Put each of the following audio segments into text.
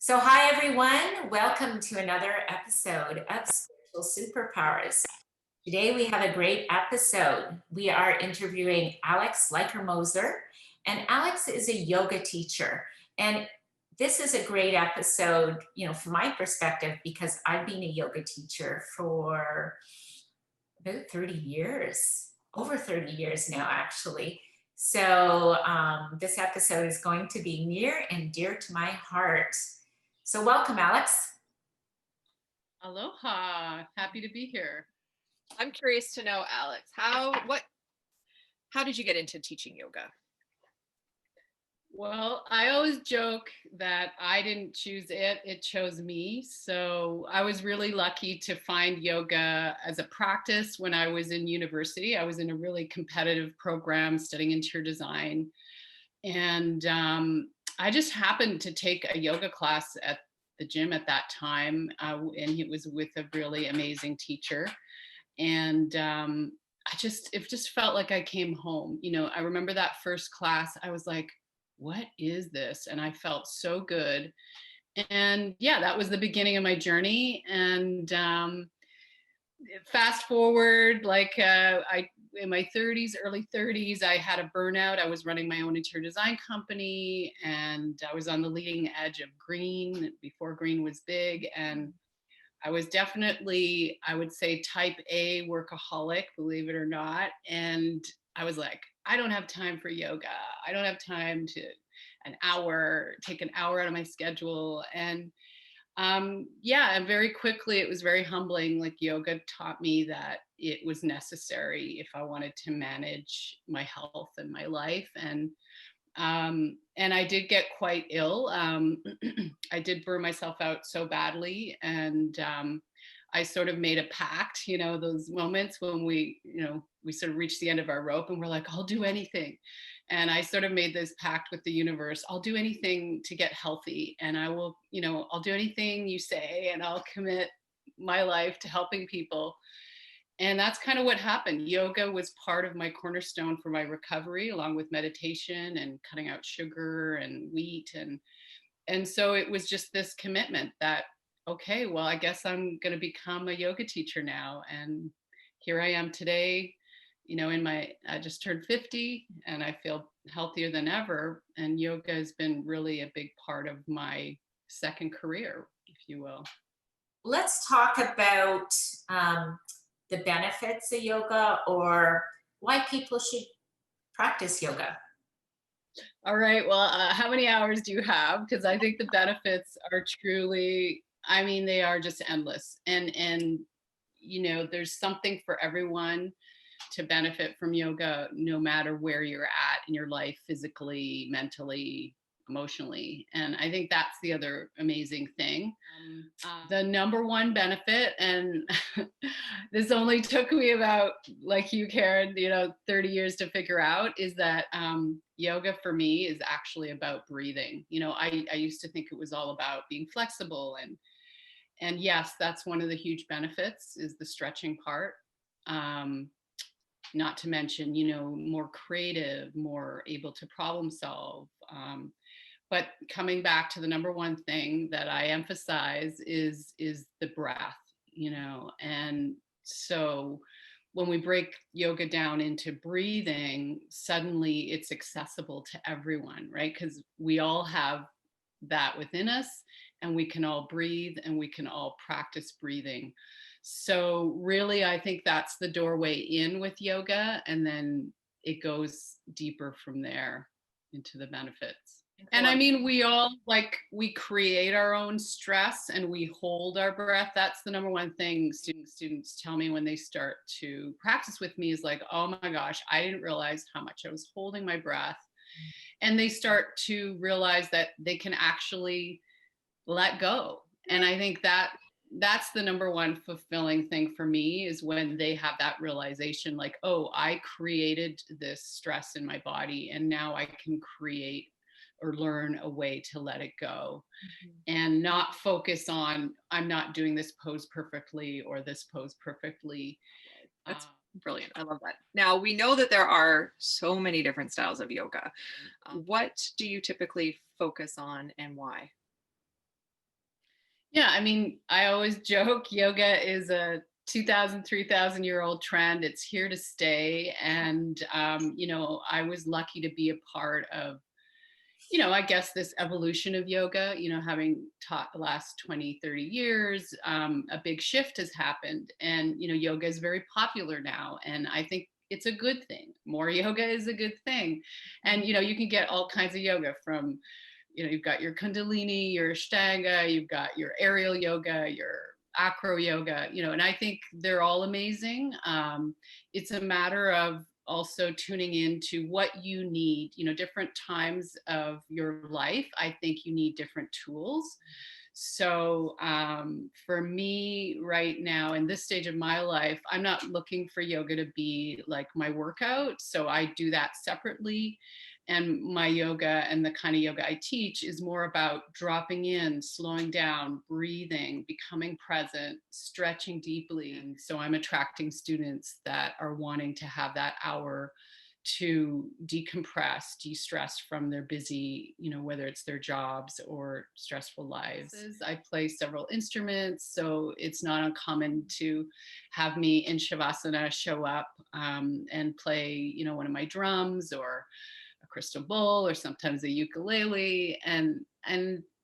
So, hi everyone. Welcome to another episode of Spiritual Superpowers. Today we have a great episode. We are interviewing Alex Leikermoser, and Alex is a yoga teacher. And this is a great episode, from my perspective, because I've been a yoga teacher for about 30 years, over 30 years now, actually. So, this episode is going to be near and dear to my heart. So, welcome, Alex. Aloha, happy to be here. I'm curious to know, Alex, how did you get into teaching yoga? Well, I always joke that I didn't choose it, it chose me. So I was really lucky to find yoga as a practice when I was in university. I was in a really competitive program studying interior design. And I just happened to take a yoga class at the gym at that time. And it was with a really amazing teacher. And it just felt like I came home. I remember that first class, I was like, what is this? And I felt so good. And yeah, that was the beginning of my journey. And fast forward, in my 30s, early 30s, I had a burnout. I was running my own interior design company, and I was on the leading edge of green before green was big. And I was definitely, I would say, type A workaholic, believe it or not. And I was like, I don't have time for yoga. I don't have time to take an hour out of my schedule. And and very quickly, it was very humbling. Like, yoga taught me that it was necessary if I wanted to manage my health and my life. And I did get quite ill. I did burn myself out so badly. And I sort of made a pact, those moments when we sort of reach the end of our rope and we're like, I'll do anything. And I sort of made this pact with the universe. I'll do anything to get healthy. And I'll do anything you say, and I'll commit my life to helping people. And that's kind of what happened. Yoga was part of my cornerstone for my recovery, along with meditation and cutting out sugar and wheat. And so it was just this commitment that, okay, well, I guess I'm going to become a yoga teacher now. And here I am today, I just turned 50 and I feel healthier than ever. And yoga has been really a big part of my second career, if you will. Let's talk about the benefits of yoga, or why people should practice yoga. All right. Well, how many hours do you have? Because I think the benefits are truly, they are just endless. And there's something for everyone to benefit from yoga, no matter where you're at in your life, physically, mentally, emotionally. And I think that's the other amazing thing. The number one benefit, and this only took me about, like you, Karen, 30 years to figure out, is that yoga for me is actually about breathing. I used to think it was all about being flexible, and yes, that's one of the huge benefits, is the stretching part. Not to mention, more creative, more able to problem solve. But coming back to the number one thing that I emphasize is the breath, and so when we break yoga down into breathing, suddenly it's accessible to everyone, right? Because we all have that within us, and we can all breathe, and we can all practice breathing. So really, I think that's the doorway in with yoga, and then it goes deeper from there into the benefits. And we all, we create our own stress and we hold our breath. That's the number one thing students tell me when they start to practice with me, is like, oh my gosh, I didn't realize how much I was holding my breath. And they start to realize that they can actually let go. And I think that's the number one fulfilling thing for me, is when they have that realization, like, oh, I created this stress in my body, and now I can create or learn a way to let it go. And not focus on, I'm not doing this pose perfectly or this pose perfectly. That's brilliant. I love that. Now, we know that there are so many different styles of yoga. What do you typically focus on, and why? Yeah, I mean, I always joke yoga is a 2,000, 3,000-year-old trend. It's here to stay. And, I was lucky to be a part of, I guess this evolution of yoga, having taught the last 20, 30 years, a big shift has happened. And, yoga is very popular now. And I think it's a good thing. More yoga is a good thing. And, you can get all kinds of yoga from, you've got your Kundalini, your Ashtanga, you've got your aerial yoga, your acro yoga, and I think they're all amazing. It's a matter of also tuning into what you need, different times of your life. I think you need different tools. So for me right now, in this stage of my life, I'm not looking for yoga to be like my workout. So I do that separately. And my yoga and the kind of yoga I teach is more about dropping in, slowing down, breathing, becoming present, stretching deeply. And so I'm attracting students that are wanting to have that hour to decompress, de-stress from their busy, whether it's their jobs or stressful lives. I play several instruments, so it's not uncommon to have me in Shavasana show up and play, one of my drums or a crystal bowl or sometimes a ukulele, and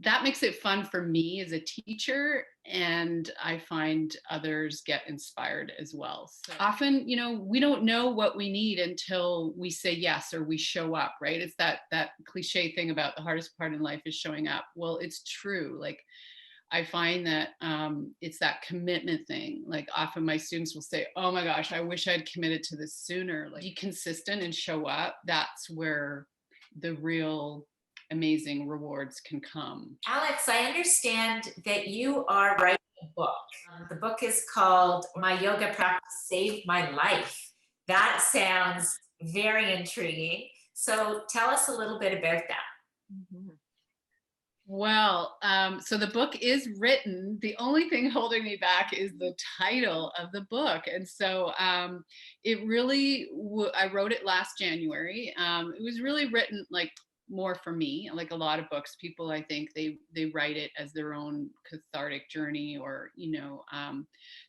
that makes it fun for me as a teacher, and I find others get inspired as well. So often, we don't know what we need until we say yes or we show up, right? It's that cliche thing about the hardest part in life is showing up. Well, it's true. Like I find that it's that commitment thing. Like often my students will say, oh my gosh, I wish I'd committed to this sooner. Like be consistent and show up. That's where the real amazing rewards can come. Alex, I understand that you are writing a book. The book is called My Yoga Practice Saved My Life. That sounds very intriguing. So tell us a little bit about that. Mhm. Well, so the book is written. The only thing holding me back is the title of the book. And so it really, I wrote it last January. It was really written like more for me, like a lot of books. People, I think they write it as their own cathartic journey or,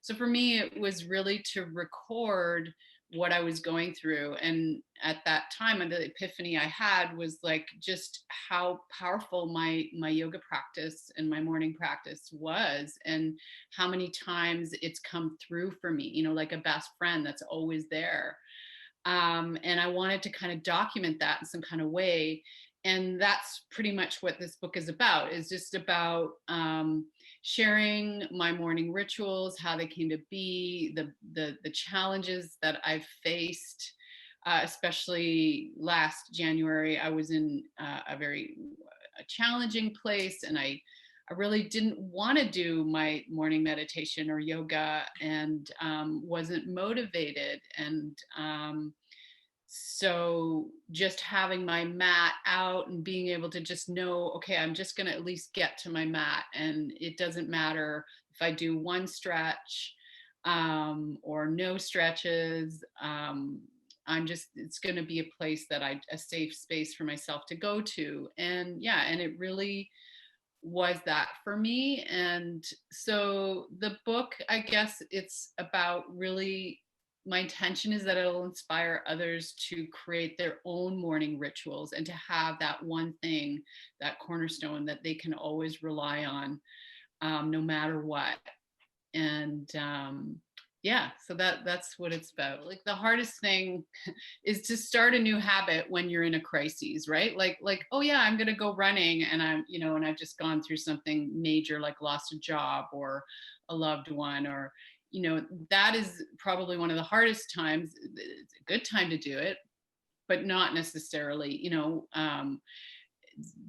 so for me, it was really to record what I was going through. And at that time, and the epiphany I had was like just how powerful my yoga practice and my morning practice was, and how many times it's come through for me, like a best friend that's always there. And I wanted to kind of document that in some kind of way. And that's pretty much what this book is about, is just about sharing my morning rituals, how they came to be, the challenges that I've faced. Especially last January, I was in a very challenging place, and I really didn't want to do my morning meditation or yoga, and wasn't motivated. And so just having my mat out and being able to just know, okay, I'm just going to at least get to my mat, and it doesn't matter if I do one stretch or no stretches. It's going to be a place that a safe space for myself to go to. And yeah, and it really was that for me. And so the book, I guess it's about really, my intention is that it'll inspire others to create their own morning rituals and to have that one thing, that cornerstone that they can always rely on, no matter what. And yeah, so that's what it's about. Like the hardest thing is to start a new habit when you're in a crisis, right? Like oh yeah, I'm gonna go running, and and I've just gone through something major, like lost a job or a loved one, or that is probably one of the hardest times. It's a good time to do it, but not necessarily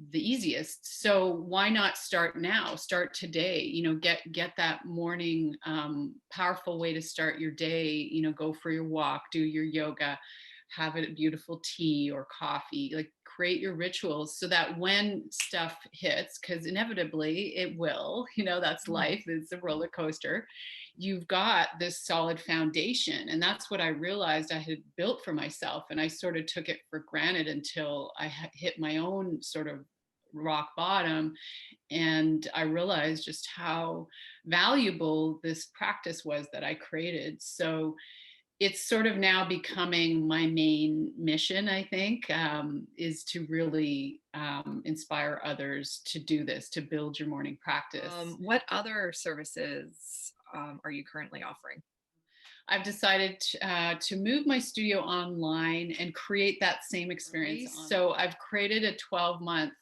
the easiest. So why not start now? Start today. Get that morning powerful way to start your day. Go for your walk, do your yoga, have a beautiful tea or coffee. Like create your rituals so that when stuff hits, because inevitably it will. That's life. It's a roller coaster. You've got this solid foundation, and that's what I realized I had built for myself, and I sort of took it for granted until I hit my own sort of rock bottom. And I realized just how valuable this practice was that I created. So it's sort of now becoming my main mission, I think, is to really inspire others to do this, to build your morning practice. What other services are you currently offering? I've decided to move my studio online and create that same experience. So I've created a 12-month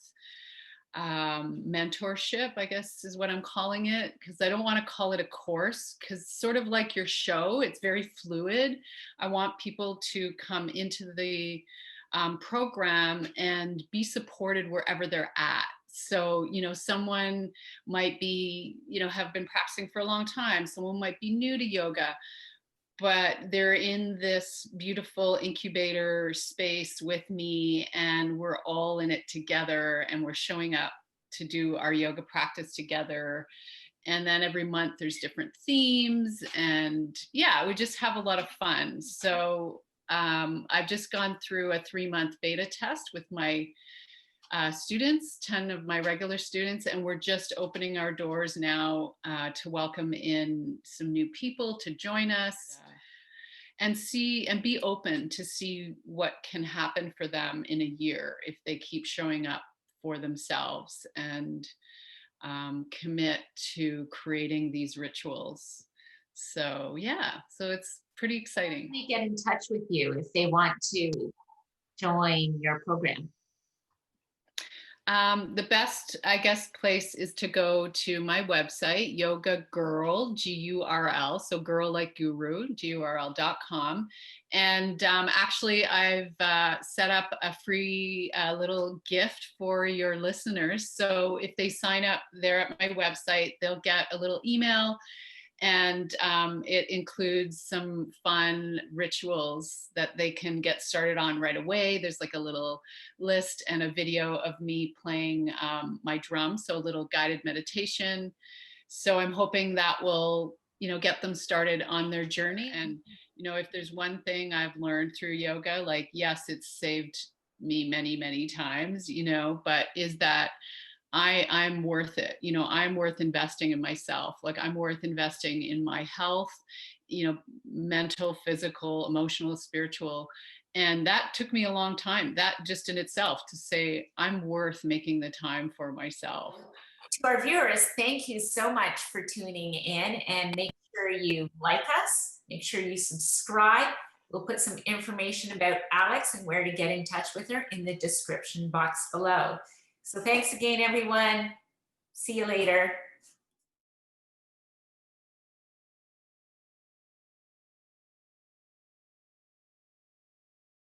mentorship, I guess is what I'm calling it, because I don't want to call it a course, because sort of like your show, it's very fluid. I want people to come into the program and be supported wherever they're at. So, someone might be, have been practicing for a long time. Someone might be new to yoga, but they're in this beautiful incubator space with me, and we're all in it together, and we're showing up to do our yoga practice together. And then every month there's different themes, and yeah, we just have a lot of fun. So I've just gone through a 3-month beta test with my students, 10 of my regular students, and we're just opening our doors now to welcome in some new people to join us. And see and be open to see what can happen for them in a year if they keep showing up for themselves and commit to creating these rituals. So yeah, so it's pretty exciting. They get in touch with you if they want to join your program. The best, I guess, place is to go to my website, Yogagurl, Gurl, so girl like guru, Gurl.com. And actually, I've set up a free little gift for your listeners. So if they sign up there at my website, they'll get a little email. And it includes some fun rituals that they can get started on right away. There's like a little list and a video of me playing my drum, so a little guided meditation. So I'm hoping that will, get them started on their journey. And, if there's one thing I've learned through yoga, like, yes, it's saved me many, many times, but is that I'm worth it. I'm worth investing in myself. Like, I'm worth investing in my health, mental, physical, emotional, spiritual. And that took me a long time, that just in itself, to say I'm worth making the time for myself. To our viewers, thank you so much for tuning in, and make sure you like us, make sure you subscribe. We'll put some information about Alex and where to get in touch with her in the description box below. So thanks again, everyone. See you later.